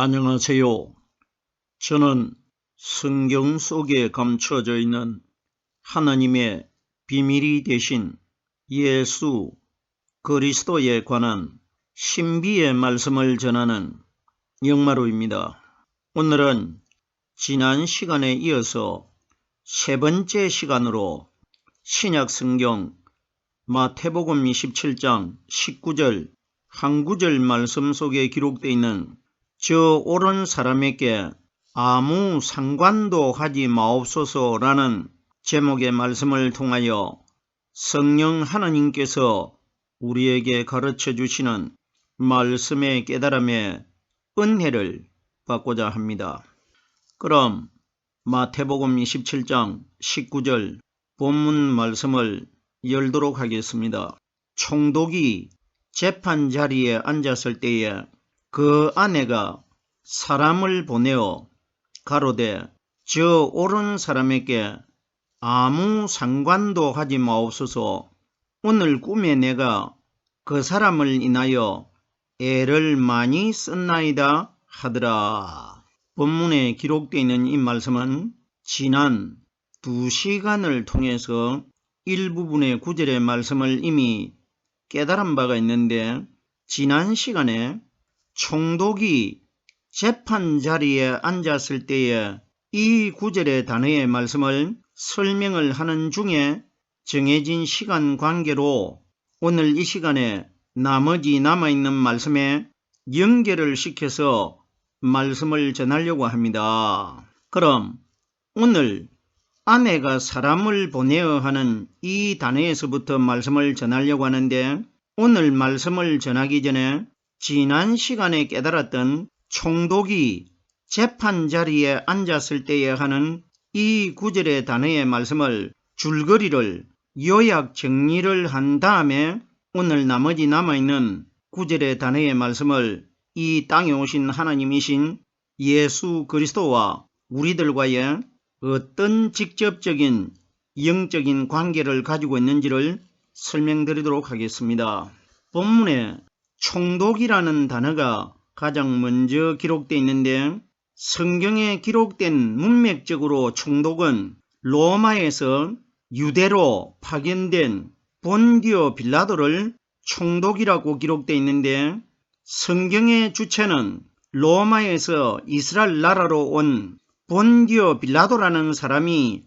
안녕하세요. 저는 성경 속에 감춰져 있는 하나님의 비밀이 되신 예수 그리스도에 관한 신비의 말씀을 전하는 영마루입니다. 오늘은 지난 시간에 이어서 세 번째 시간으로 신약 성경 마태복음 27장 19절 한 구절 말씀 속에 기록되어 있는 저 옳은 사람에게 아무 상관도 하지 마옵소서라는 제목의 말씀을 통하여 성령 하나님께서 우리에게 가르쳐 주시는 말씀의 깨달음의 은혜를 받고자 합니다. 그럼 마태복음 27장 19절 본문 말씀을 열도록 하겠습니다. 총독이 재판 자리에 앉았을 때에 그 아내가 사람을 보내어 가로되 저 옳은 사람에게 아무 상관도 하지 마옵소서. 오늘 꿈에 내가 그 사람을 인하여 애를 많이 썼나이다 하더라. 본문에 기록되어 있는 이 말씀은 지난 2시간을 통해서 일부분의 구절의 말씀을 이미 깨달은 바가 있는데, 지난 시간에 총독이 재판 자리에 앉았을 때에 이 구절의 단어의 말씀을 설명을 하는 중에 정해진 시간 관계로 오늘 이 시간에 나머지 남아있는 말씀에 연결을 시켜서 말씀을 전하려고 합니다. 그럼 오늘 아내가 사람을 보내어 하는 이 단어에서부터 말씀을 전하려고 하는데, 오늘 말씀을 전하기 전에 지난 시간에 깨달았던 총독이 재판 자리에 앉았을 때에 하는 이 구절의 단어의 말씀을 줄거리를 요약 정리를 한 다음에 오늘 나머지 남아있는 구절의 단어의 말씀을 이 땅에 오신 하나님이신 예수 그리스도와 우리들과의 어떤 직접적인 영적인 관계를 가지고 있는지를 설명드리도록 하겠습니다. 본문에 총독이라는 단어가 가장 먼저 기록되어 있는데, 성경에 기록된 문맥적으로 총독은 로마에서 유대로 파견된 본디오 빌라도를 총독이라고 기록되어 있는데, 성경의 주체는 로마에서 이스라엘 나라로 온 본디오 빌라도라는 사람이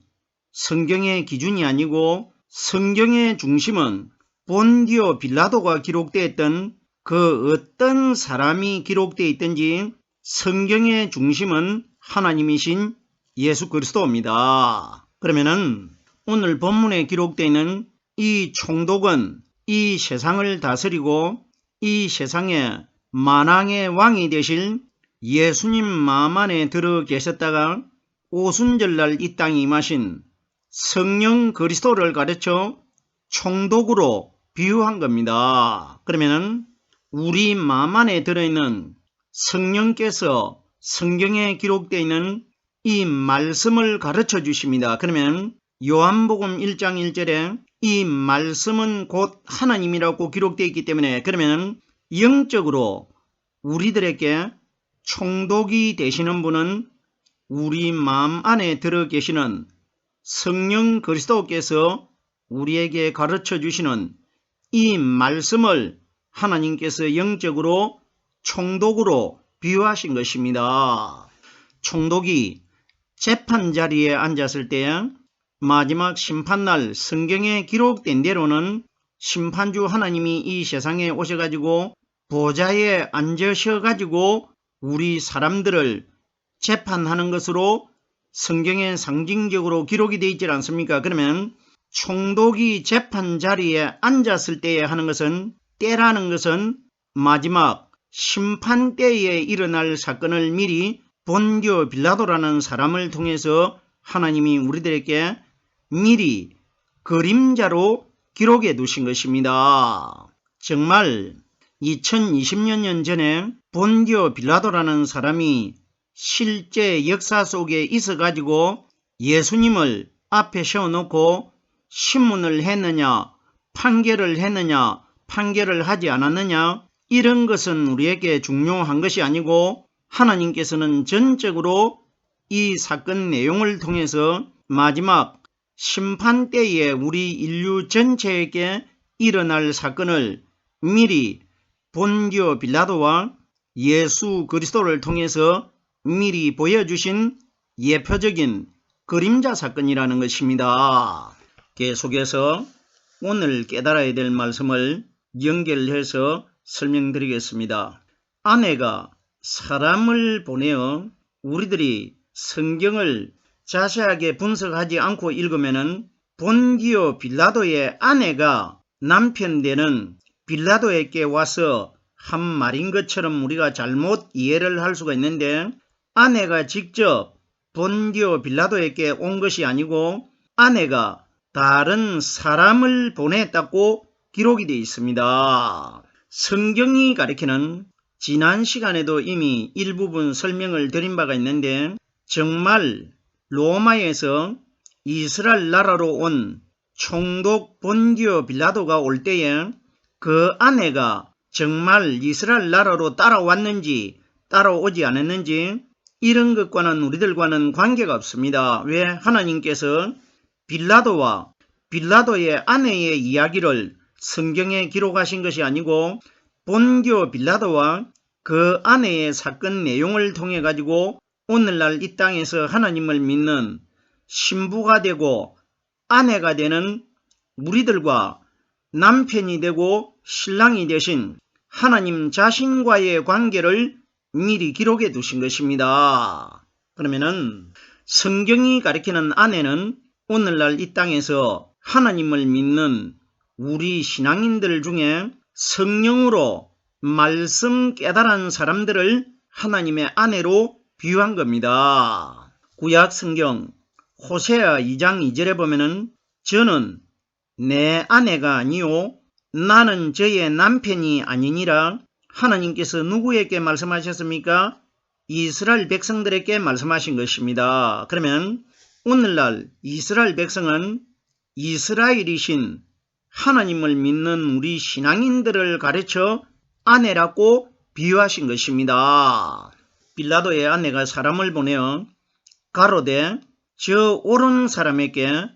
성경의 기준이 아니고, 성경의 중심은 본디오 빌라도가 기록되었던 그 어떤 사람이 기록되어 있든지 성경의 중심은 하나님이신 예수 그리스도입니다. 그러면은 오늘 본문에 기록되어 있는 이 총독은 이 세상을 다스리고 이 세상의 만왕의 왕이 되실 예수님 마음 안에 들어 계셨다가 오순절날 이 땅에 임하신 성령 그리스도를 가르쳐 총독으로 비유한 겁니다. 그러면은 우리 마음 안에 들어있는 성령께서 성경에 기록되어 있는 이 말씀을 가르쳐 주십니다. 그러면 요한복음 1장 1절에 이 말씀은 곧 하나님이라고 기록되어 있기 때문에, 그러면 영적으로 우리들에게 총독이 되시는 분은 우리 마음 안에 들어 계시는 성령 그리스도께서 우리에게 가르쳐 주시는 이 말씀을 하나님께서 영적으로 총독으로 비유하신 것입니다. 총독이 재판 자리에 앉았을 때 마지막 심판날 성경에 기록된 대로는 심판주 하나님이 이 세상에 오셔가지고 보좌에 앉으셔가지고 우리 사람들을 재판하는 것으로 성경에 상징적으로 기록이 되어 있지 않습니까? 그러면 총독이 재판 자리에 앉았을 때에 하는 것은, 때라는 것은 마지막 심판 때에 일어날 사건을 미리 본디오 빌라도라는 사람을 통해서 하나님이 우리들에게 미리 그림자로 기록해 두신 것입니다. 정말 2020년 전에 본디오 빌라도라는 사람이 실제 역사 속에 있어가지고 예수님을 앞에 세워놓고 신문을 했느냐, 판결을 했느냐, 판결을 하지 않았느냐, 이런 것은 우리에게 중요한 것이 아니고 하나님께서는 전적으로 이 사건 내용을 통해서 마지막 심판 때에 우리 인류 전체에게 일어날 사건을 미리 본디오 빌라도와 예수 그리스도를 통해서 미리 보여주신 예표적인 그림자 사건이라는 것입니다. 계속해서 오늘 깨달아야 될 말씀을 연결해서 설명드리겠습니다. 아내가 사람을 보내어 우리들이 성경을 자세하게 분석하지 않고 읽으면 본디오 빌라도의 아내가 남편 되는 빌라도에게 와서 한 말인 것처럼 우리가 잘못 이해를 할 수가 있는데, 아내가 직접 본디오 빌라도에게 온 것이 아니고 아내가 다른 사람을 보냈다고 기록이 되어 있습니다. 성경이 가리키는, 지난 시간에도 이미 일부분 설명을 드린 바가 있는데, 정말 로마에서 이스라엘 나라로 온 총독 본디오 빌라도가 올 때에 그 아내가 정말 이스라엘 나라로 따라왔는지 따라오지 않았는지 이런 것과는 우리들과는 관계가 없습니다. 왜? 하나님께서 빌라도와 빌라도의 아내의 이야기를 성경에 기록하신 것이 아니고 본디오 빌라도와 그 아내의 사건 내용을 통해 가지고 오늘날 이 땅에서 하나님을 믿는 신부가 되고 아내가 되는 우리들과 남편이 되고 신랑이 되신 하나님 자신과의 관계를 미리 기록해 두신 것입니다. 그러면은 성경이 가리키는 아내는 오늘날 이 땅에서 하나님을 믿는 우리 신앙인들 중에 성령으로 말씀 깨달은 사람들을 하나님의 아내로 비유한 겁니다. 구약 성경 호세아 2장 2절에 보면은 저는 내 아내가 아니요 나는 저의 남편이 아니니라. 하나님께서 누구에게 말씀하셨습니까? 이스라엘 백성들에게 말씀하신 것입니다. 그러면 오늘날 이스라엘 백성은 이스라엘이신 하나님을 믿는 우리 신앙인들을 가르쳐 아내라고 비유하신 것입니다. 빌라도의 아내가 사람을 보내어 가로되 저 옳은 사람에게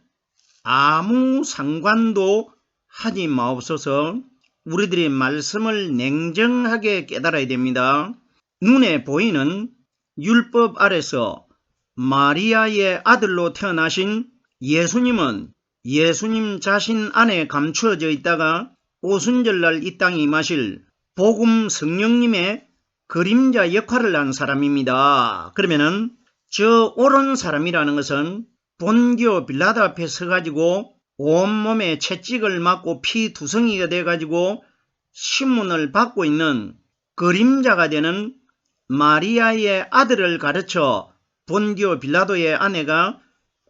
아무 상관도 하지 마옵소서. 우리들이 말씀을 냉정하게 깨달아야 됩니다. 눈에 보이는 율법 아래서 마리아의 아들로 태어나신 예수님은 예수님 자신 안에 감추어져 있다가 오순절날 이 땅에 임하실 복음 성령님의 그림자 역할을 한 사람입니다. 그러면은 저 옳은 사람이라는 것은 본디오 빌라도 앞에 서가지고 온몸에 채찍을 맞고 피 두성이가 돼가지고 신문을 받고 있는 그림자가 되는 마리아의 아들을 가르쳐 본디오 빌라도의 아내가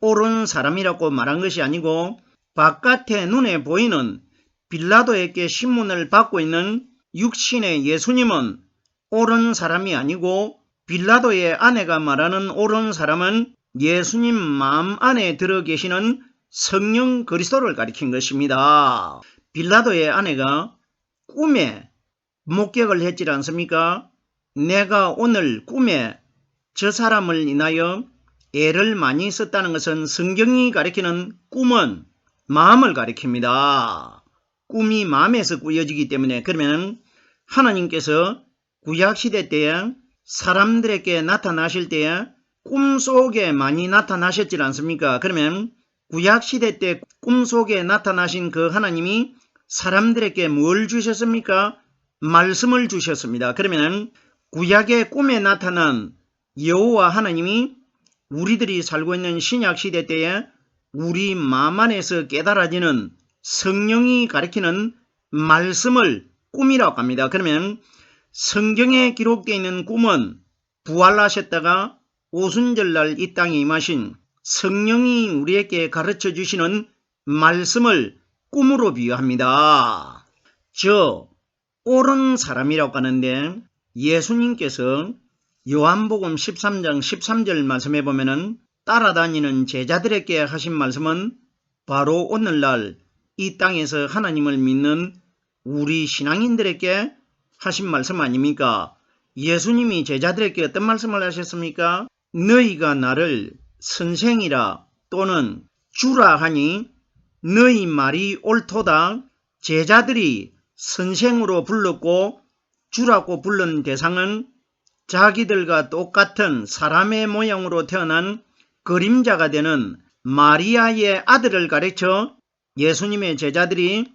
옳은 사람이라고 말한 것이 아니고, 바깥에 눈에 보이는 빌라도에게 신문을 받고 있는 육신의 예수님은 옳은 사람이 아니고, 빌라도의 아내가 말하는 옳은 사람은 예수님 마음 안에 들어 계시는 성령 그리스도를 가리킨 것입니다. 빌라도의 아내가 꿈에 목격을 했지 않습니까? 내가 오늘 꿈에 저 사람을 인하여 애를 많이 썼다는 것은 성경이 가리키는 꿈은 마음을 가리킵니다. 꿈이 마음에서 꾸어지기 때문에, 그러면 하나님께서 구약시대 때에 사람들에게 나타나실 때에 꿈속에 많이 나타나셨지 않습니까? 그러면 구약시대 때 꿈속에 나타나신 그 하나님이 사람들에게 뭘 주셨습니까? 말씀을 주셨습니다. 그러면 구약의 꿈에 나타난 여호와 하나님이 우리들이 살고 있는 신약시대 때에 우리 마음 안에서 깨달아지는 성령이 가리키는 말씀을 꿈이라고 합니다. 그러면 성경에 기록되어 있는 꿈은 부활하셨다가 오순절날 이 땅에 임하신 성령이 우리에게 가르쳐 주시는 말씀을 꿈으로 비유합니다. 저 옳은 사람이라고 하는데, 예수님께서 요한복음 13장 13절 말씀해 보면은 따라다니는 제자들에게 하신 말씀은 바로 오늘날 이 땅에서 하나님을 믿는 우리 신앙인들에게 하신 말씀 아닙니까? 예수님이 제자들에게 어떤 말씀을 하셨습니까? 너희가 나를 선생이라 또는 주라 하니 너희 말이 옳도다. 제자들이 선생으로 불렀고 주라고 부른 대상은 자기들과 똑같은 사람의 모양으로 태어난 그림자가 되는 마리아의 아들을 가르쳐 예수님의 제자들이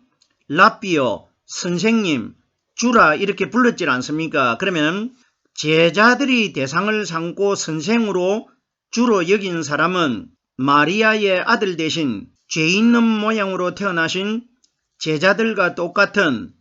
랍비요, 선생님, 주라 이렇게 불렀지 않습니까? 그러면 제자들이 대상을 삼고 선생으로 주로 여긴 사람은 마리아의 아들 대신 죄 있는 모양으로 태어나신 제자들과 똑같은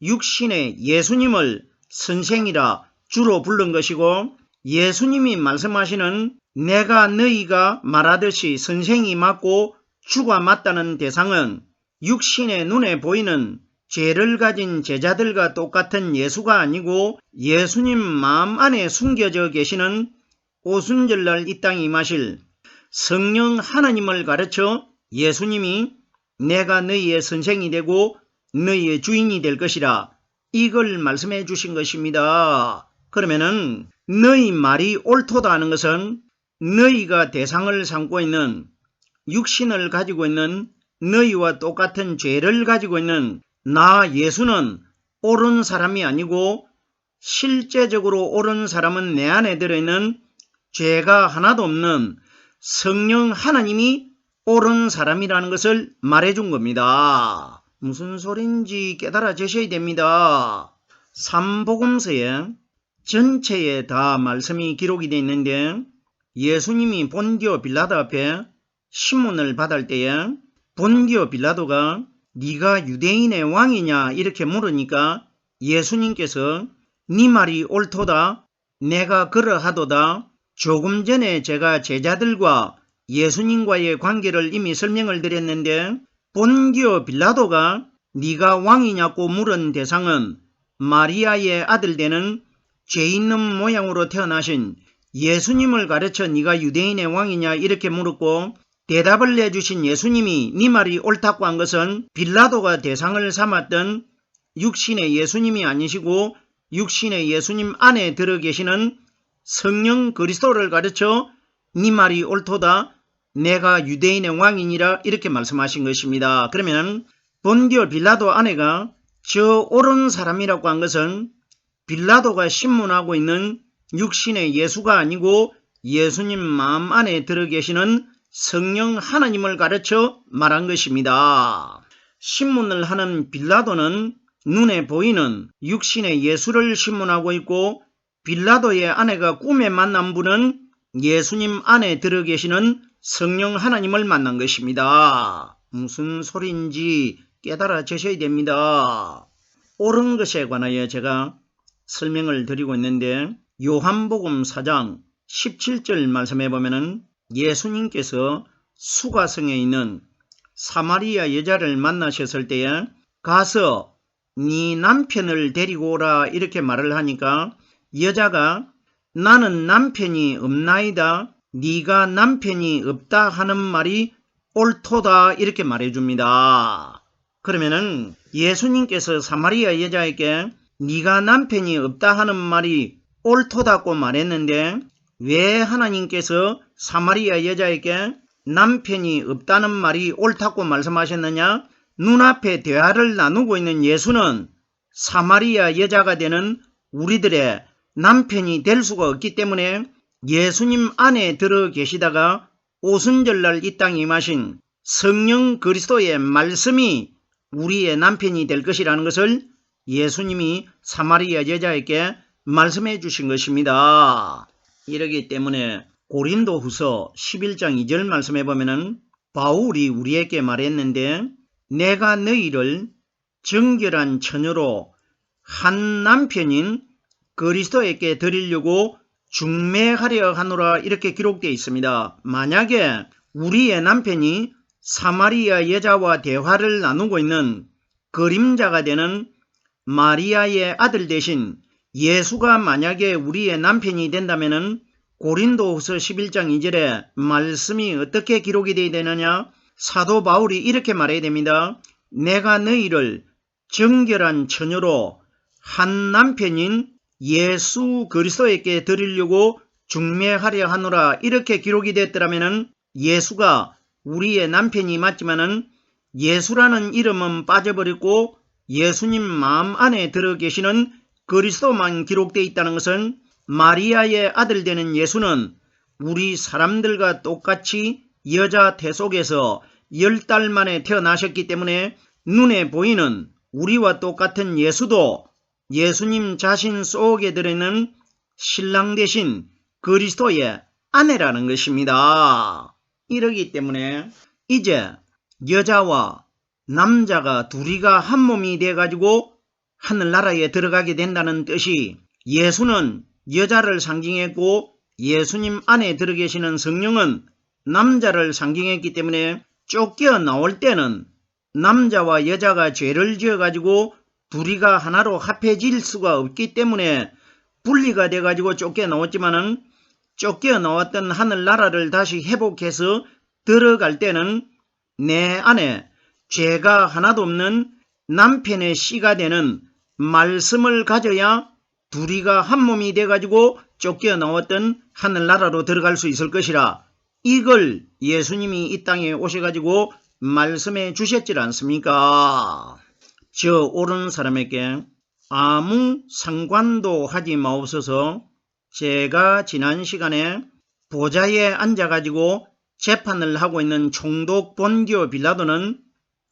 육신의 예수님을 선생이라 주로 부른 것이고, 예수님이 말씀하시는 내가 너희가 말하듯이 선생이 맞고 주가 맞다는 대상은 육신의 눈에 보이는 죄를 가진 제자들과 똑같은 예수가 아니고 예수님 마음 안에 숨겨져 계시는 오순절날 이 땅에 임하실 성령 하나님을 가르쳐 예수님이 내가 너희의 선생이 되고 너희의 주인이 될 것이라 이걸 말씀해 주신 것입니다. 그러면은 너희 말이 옳도다 하는 것은 너희가 대상을 삼고 있는 육신을 가지고 있는 너희와 똑같은 죄를 가지고 있는 나 예수는 옳은 사람이 아니고 실제적으로 옳은 사람은 내 안에 들어있는 죄가 하나도 없는 성령 하나님이 옳은 사람이라는 것을 말해준 겁니다. 무슨 소린지 깨달아 주셔야 됩니다. 삼복음서에 전체에 다 말씀이 기록이 되어 있는데 예수님이 본디오 빌라도 앞에 신문을 받을 때에 본디오 빌라도가 네가 유대인의 왕이냐 이렇게 물으니까 예수님께서 네 말이 옳도다. 내가 그러하도다. 조금 전에 제가 제자들과 예수님과의 관계를 이미 설명을 드렸는데 본디오 빌라도가 네가 왕이냐고 물은 대상은 마리아의 아들 되는 죄 있는 모양으로 태어나신 예수님을 가르쳐 네가 유대인의 왕이냐 이렇게 물었고, 대답을 내주신 예수님이 네 말이 옳다고 한 것은 빌라도가 대상을 삼았던 육신의 예수님이 아니시고 육신의 예수님 안에 들어 계시는 성령 그리스도를 가르쳐 네 말이 옳도다. 내가 유대인의 왕이니라 이렇게 말씀하신 것입니다. 그러면 본디오 빌라도 아내가 저 옳은 사람이라고 한 것은 빌라도가 신문하고 있는 육신의 예수가 아니고 예수님 마음 안에 들어 계시는 성령 하나님을 가르쳐 말한 것입니다. 신문을 하는 빌라도는 눈에 보이는 육신의 예수를 신문하고 있고 빌라도의 아내가 꿈에 만난 분은 예수님 안에 들어 계시는 성령 하나님을 만난 것입니다. 무슨 소리인지 깨달아 주셔야 됩니다. 옳은 것에 관하여 제가 설명을 드리고 있는데 요한복음 4장 17절 말씀해 보면은 예수님께서 수가성에 있는 사마리아 여자를 만나셨을 때에 가서 네 남편을 데리고 오라 이렇게 말을 하니까 여자가 나는 남편이 없나이다. 네가 남편이 없다 하는 말이 옳도다 이렇게 말해줍니다. 그러면은 예수님께서 사마리아 여자에게 네가 남편이 없다 하는 말이 옳도다고 말했는데 왜 하나님께서 사마리아 여자에게 남편이 없다는 말이 옳다고 말씀하셨느냐? 눈앞에 대화를 나누고 있는 예수는 사마리아 여자가 되는 우리들의 남편이 될 수가 없기 때문에 예수님 안에 들어 계시다가 오순절날 이 땅에 임하신 성령 그리스도의 말씀이 우리의 남편이 될 것이라는 것을 예수님이 사마리아 여자에게 말씀해 주신 것입니다. 이러기 때문에 고린도후서 11장 2절 말씀해 보면은 바울이 우리에게 말했는데 내가 너희를 정결한 처녀로 한 남편인 그리스도에게 드리려고 중매하려 하노라 이렇게 기록되어 있습니다. 만약에 우리의 남편이 사마리아 여자와 대화를 나누고 있는 그림자가 되는 마리아의 아들 대신 예수가 만약에 우리의 남편이 된다면은 고린도후서 11장 2절에 말씀이 어떻게 기록이 되어야 되느냐? 사도 바울이 이렇게 말해야 됩니다. 내가 너희를 정결한 처녀로 한 남편인 예수 그리스도에게 드리려고 중매하려 하노라 이렇게 기록이 됐더라면 예수가 우리의 남편이 맞지만은 예수라는 이름은 빠져버렸고 예수님 마음 안에 들어 계시는 그리스도만 기록되어 있다는 것은 마리아의 아들 되는 예수는 우리 사람들과 똑같이 여자 태 속에서 10달 만에 태어나셨기 때문에 눈에 보이는 우리와 똑같은 예수도 예수님 자신 속에 들어있는 신랑 되신 그리스도의 아내라는 것입니다. 이러기 때문에 이제 여자와 남자가 둘이가 한 몸이 돼가지고 하늘나라에 들어가게 된다는 뜻이 예수는 여자를 상징했고 예수님 안에 들어 계시는 성령은 남자를 상징했기 때문에 쫓겨 나올 때는 남자와 여자가 죄를 지어가지고 둘이가 하나로 합해질 수가 없기 때문에 분리가 돼가지고 쫓겨 나왔지만은 쫓겨 나왔던 하늘나라를 다시 회복해서 들어갈 때는 내 안에 죄가 하나도 없는 남편의 씨가 되는 말씀을 가져야 둘이가 한 몸이 돼가지고 쫓겨 나왔던 하늘나라로 들어갈 수 있을 것이라 이걸 예수님이 이 땅에 오셔가지고 말씀해 주셨지 않습니까? 저 옳은 사람에게 아무 상관도 하지 마옵소서. 제가 지난 시간에 보좌에 앉아가지고 재판을 하고 있는 총독 본디오 빌라도는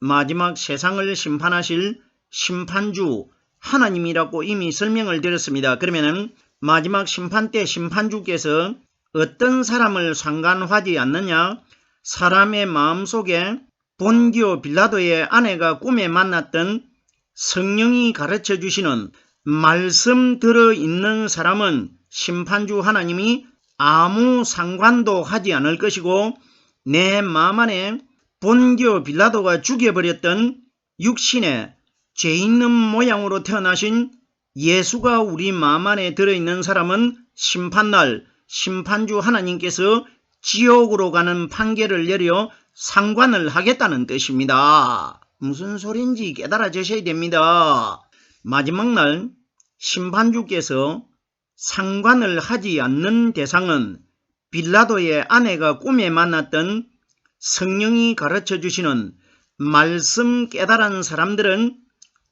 마지막 세상을 심판하실 심판주 하나님이라고 이미 설명을 드렸습니다. 그러면은 마지막 심판 때 심판주께서 어떤 사람을 상관하지 않느냐? 사람의 마음속에 본디오 빌라도의 아내가 꿈에 만났던 성령이 가르쳐 주시는 말씀 들어있는 사람은 심판주 하나님이 아무 상관도 하지 않을 것이고 내 마음 안에 본디오 빌라도가 죽여버렸던 육신의 죄 있는 모양으로 태어나신 예수가 우리 마음 안에 들어있는 사람은 심판날 심판주 하나님께서 지옥으로 가는 판결을 내려 상관을 하겠다는 뜻입니다. 무슨 소린지 깨달아주셔야 됩니다. 마지막 날 심판주께서 상관을 하지 않는 대상은 빌라도의 아내가 꿈에 만났던 성령이 가르쳐 주시는 말씀 깨달은 사람들은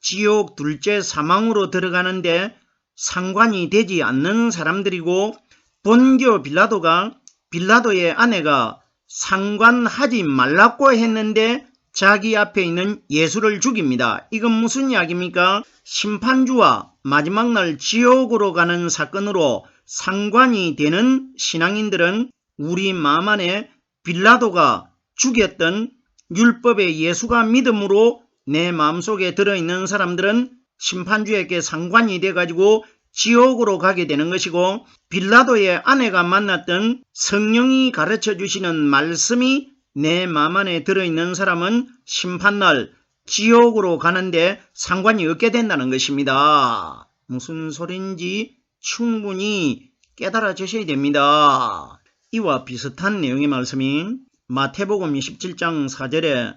지옥 둘째 사망으로 들어가는데 상관이 되지 않는 사람들이고 본디오 빌라도가 빌라도의 아내가 상관하지 말라고 했는데 자기 앞에 있는 예수를 죽입니다. 이건 무슨 이야기입니까? 심판주와 마지막 날 지옥으로 가는 사건으로 상관이 되는 신앙인들은 우리 마음 안에 빌라도가 죽였던 율법의 예수가 믿음으로 내 마음속에 들어있는 사람들은 심판주에게 상관이 돼가지고 지옥으로 가게 되는 것이고 빌라도의 아내가 만났던 성령이 가르쳐 주시는 말씀이 내 마음 안에 들어있는 사람은 심판날 지옥으로 가는데 상관이 없게 된다는 것입니다. 무슨 소린지 충분히 깨달아 주셔야 됩니다. 이와 비슷한 내용의 말씀이 마태복음 17장 4절에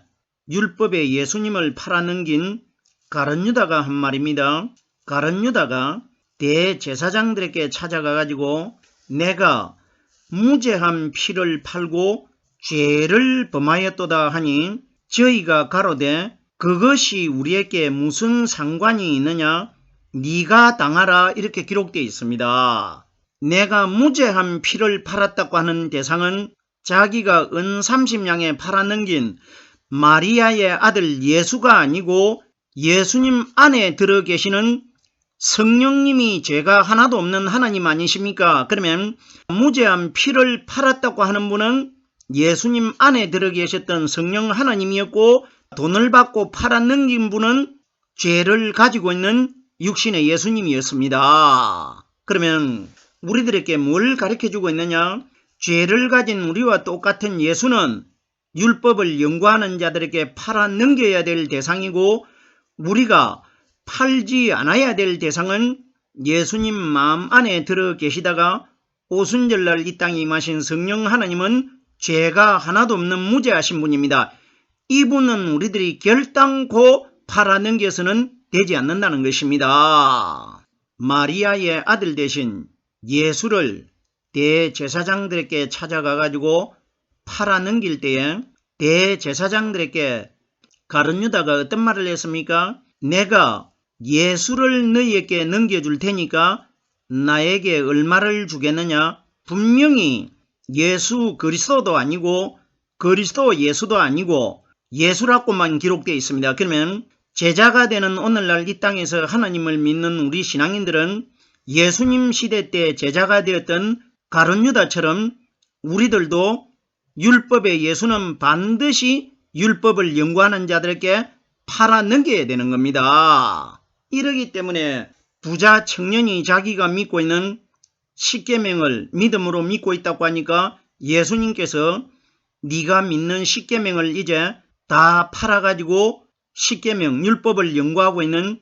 율법에 예수님을 팔아넘긴 가룟 유다가 한 말입니다. 가룟 유다가 대제사장들에게 찾아가가지고 내가 무죄한 피를 팔고 죄를 범하였도다 하니 저희가 가로되 그것이 우리에게 무슨 상관이 있느냐? 네가 당하라 이렇게 기록되어 있습니다. 내가 무죄한 피를 팔았다고 하는 대상은 자기가 은 30냥에 팔아넘긴 마리아의 아들 예수가 아니고 예수님 안에 들어 계시는 성령님이 죄가 하나도 없는 하나님 아니십니까? 그러면 무죄한 피를 팔았다고 하는 분은 예수님 안에 들어 계셨던 성령 하나님이었고 돈을 받고 팔아넘긴 분은 죄를 가지고 있는 육신의 예수님이었습니다. 그러면 우리들에게 뭘 가르쳐주고 있느냐? 죄를 가진 우리와 똑같은 예수는 율법을 연구하는 자들에게 팔아넘겨야 될 대상이고 우리가 팔지 않아야 될 대상은 예수님 마음 안에 들어 계시다가 오순절날 이 땅에 임하신 성령 하나님은 죄가 하나도 없는 무죄하신 분입니다. 이분은 우리들이 결단코 팔아넘겨서는 되지 않는다는 것입니다. 마리아의 아들 되신 예수를 대제사장들에게 찾아가 가지고 팔아넘길 때에 대제사장들에게 가룟 유다가 어떤 말을 했습니까? 내가 예수를 너희에게 넘겨줄 테니까 나에게 얼마를 주겠느냐? 분명히 예수 그리스도도 아니고 그리스도 예수도 아니고 예수라고만 기록되어 있습니다. 그러면 제자가 되는 오늘날 이 땅에서 하나님을 믿는 우리 신앙인들은 예수님 시대 때 제자가 되었던 가룟 유다처럼 우리들도 율법의 예수는 반드시 율법을 연구하는 자들에게 팔아넘겨야 되는 겁니다. 이러기 때문에 부자 청년이 자기가 믿고 있는 십계명을 믿음으로 믿고 있다고 하니까 예수님께서 네가 믿는 십계명을 이제 다 팔아가지고 십계명 율법을 연구하고 있는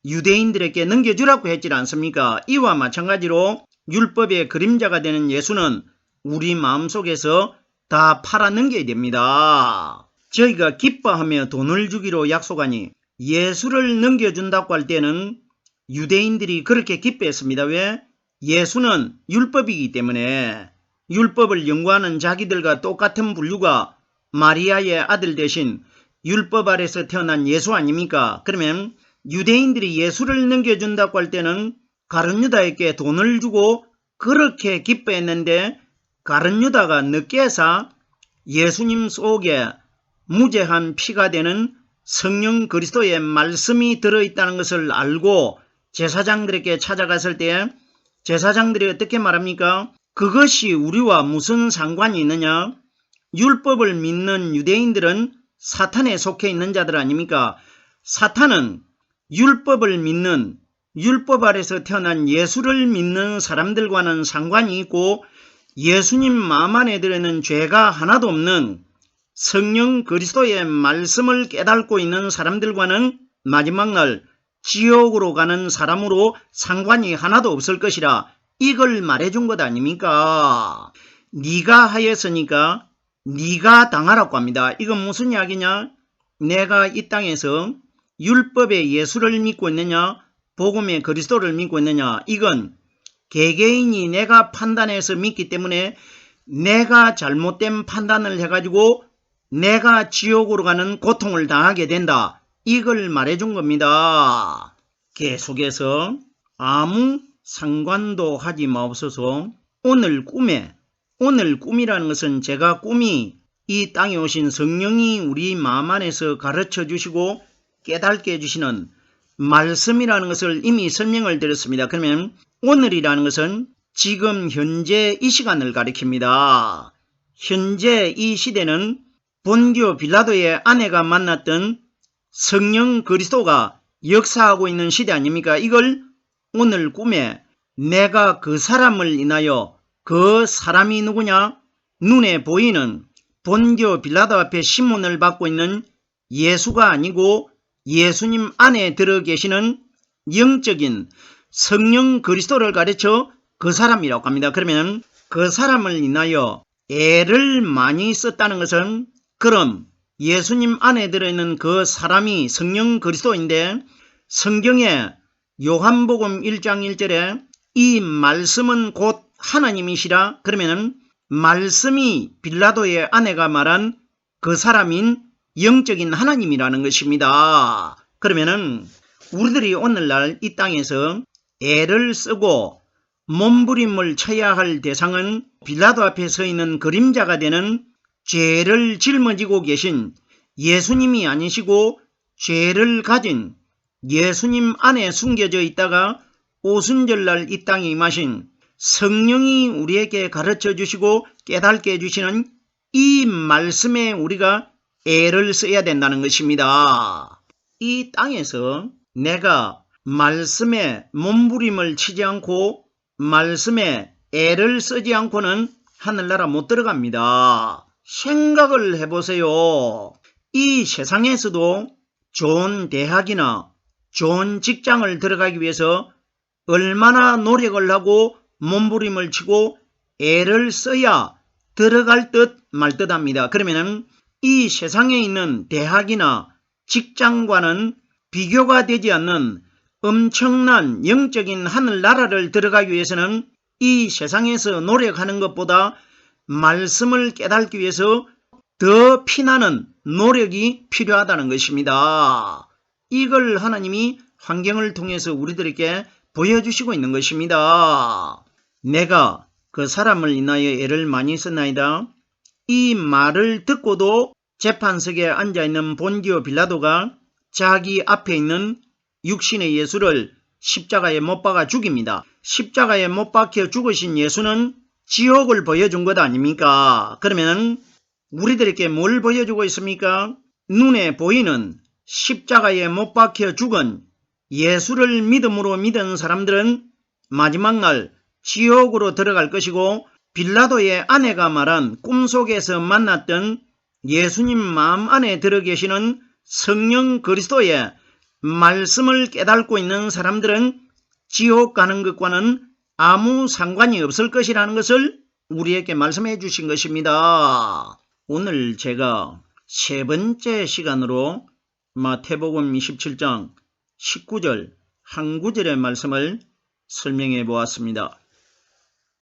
유대인들에게 넘겨주라고 했지 않습니까? 이와 마찬가지로 율법의 그림자가 되는 예수는 우리 마음속에서 다 팔아넘겨야 됩니다. 저희가 기뻐하며 돈을 주기로 약속하니 예수를 넘겨준다고 할 때는 유대인들이 그렇게 기뻐했습니다. 왜? 예수는 율법이기 때문에 율법을 연구하는 자기들과 똑같은 분류가 마리아의 아들 대신 율법 아래서 태어난 예수 아닙니까? 그러면 유대인들이 예수를 넘겨준다고 할 때는 가룟 유다에게 돈을 주고 그렇게 기뻐했는데 가룟 유다가 늦게서 예수님 속에 무죄한 피가 되는 성령 그리스도의 말씀이 들어있다는 것을 알고 제사장들에게 찾아갔을 때 제사장들이 어떻게 말합니까? 그것이 우리와 무슨 상관이 있느냐? 율법을 믿는 유대인들은 사탄에 속해 있는 자들 아닙니까? 사탄은 율법을 믿는 율법 아래서 태어난 예수를 믿는 사람들과는 상관이 있고 예수님 마음 안에 들어있는 죄가 하나도 없는 성령 그리스도의 말씀을 깨닫고 있는 사람들과는 마지막 날 지옥으로 가는 사람으로 상관이 하나도 없을 것이라 이걸 말해준 것 아닙니까? 네가 하였으니까 네가 당하라고 합니다. 이건 무슨 이야기냐? 내가 이 땅에서 율법의 예수를 믿고 있느냐 복음의 그리스도를 믿고 있느냐 이건 개개인이 내가 판단해서 믿기 때문에 내가 잘못된 판단을 해가지고 내가 지옥으로 가는 고통을 당하게 된다. 이걸 말해준 겁니다. 계속해서 아무 상관도 하지 마옵소서. 오늘 꿈이라는 것은 제가 꿈이 이 땅에 오신 성령이 우리 마음 안에서 가르쳐 주시고 깨닫게 해주시는 말씀이라는 것을 이미 설명을 드렸습니다. 그러면 오늘이라는 것은 지금 현재 이 시간을 가리킵니다. 현재 이 시대는 본디오 빌라도의 아내가 만났던 성령 그리스도가 역사하고 있는 시대 아닙니까? 이걸 오늘 꿈에 내가 그 사람을 인하여 그 사람이 누구냐? 눈에 보이는 본디오 빌라도 앞에 신문을 받고 있는 예수가 아니고 예수님 안에 들어 계시는 영적인 성령 그리스도를 가르쳐 그 사람이라고 합니다. 그러면 그 사람을 인하여 애를 많이 썼다는 것은 그럼 예수님 안에 들어있는 그 사람이 성령 그리스도인데 성경에 요한복음 1장 1절에 이 말씀은 곧 하나님이시라 그러면 말씀이 빌라도의 아내가 말한 그 사람인 영적인 하나님이라는 것입니다. 그러면은 우리들이 오늘날 이 땅에서 애를 쓰고 몸부림을 쳐야 할 대상은 빌라도 앞에 서 있는 그림자가 되는 죄를 짊어지고 계신 예수님이 아니시고 죄를 가진 예수님 안에 숨겨져 있다가 오순절날 이 땅에 임하신 성령이 우리에게 가르쳐 주시고 깨닫게 해주시는 이 말씀에 우리가 애를 써야 된다는 것입니다. 이 땅에서 내가 말씀에 몸부림을 치지 않고 말씀에 애를 쓰지 않고는 하늘나라 못 들어갑니다. 생각을 해보세요. 이 세상에서도 좋은 대학이나 좋은 직장을 들어가기 위해서 얼마나 노력을 하고 몸부림을 치고 애를 써야 들어갈 듯 말 듯 합니다. 그러면 이 세상에 있는 대학이나 직장과는 비교가 되지 않는 엄청난 영적인 하늘나라를 들어가기 위해서는 이 세상에서 노력하는 것보다 말씀을 깨닫기 위해서 더 피나는 노력이 필요하다는 것입니다. 이걸 하나님이 환경을 통해서 우리들에게 보여주시고 있는 것입니다. 내가 그 사람을 인하여 애를 많이 썼나이다. 이 말을 듣고도 재판석에 앉아있는 본디오 빌라도가 자기 앞에 있는 육신의 예수를 십자가에 못 박아 죽입니다. 십자가에 못 박혀 죽으신 예수는 지옥을 보여준 것 아닙니까? 그러면 우리들에게 뭘 보여주고 있습니까? 눈에 보이는 십자가에 못 박혀 죽은 예수를 믿음으로 믿은 사람들은 마지막 날 지옥으로 들어갈 것이고, 빌라도의 아내가 말한 꿈속에서 만났던 예수님 마음 안에 들어 계시는 성령 그리스도의 말씀을 깨닫고 있는 사람들은 지옥 가는 것과는 아무 상관이 없을 것이라는 것을 우리에게 말씀해 주신 것입니다. 오늘 제가 세 번째 시간으로 마태복음 27장 19절 한 구절의 말씀을 설명해 보았습니다.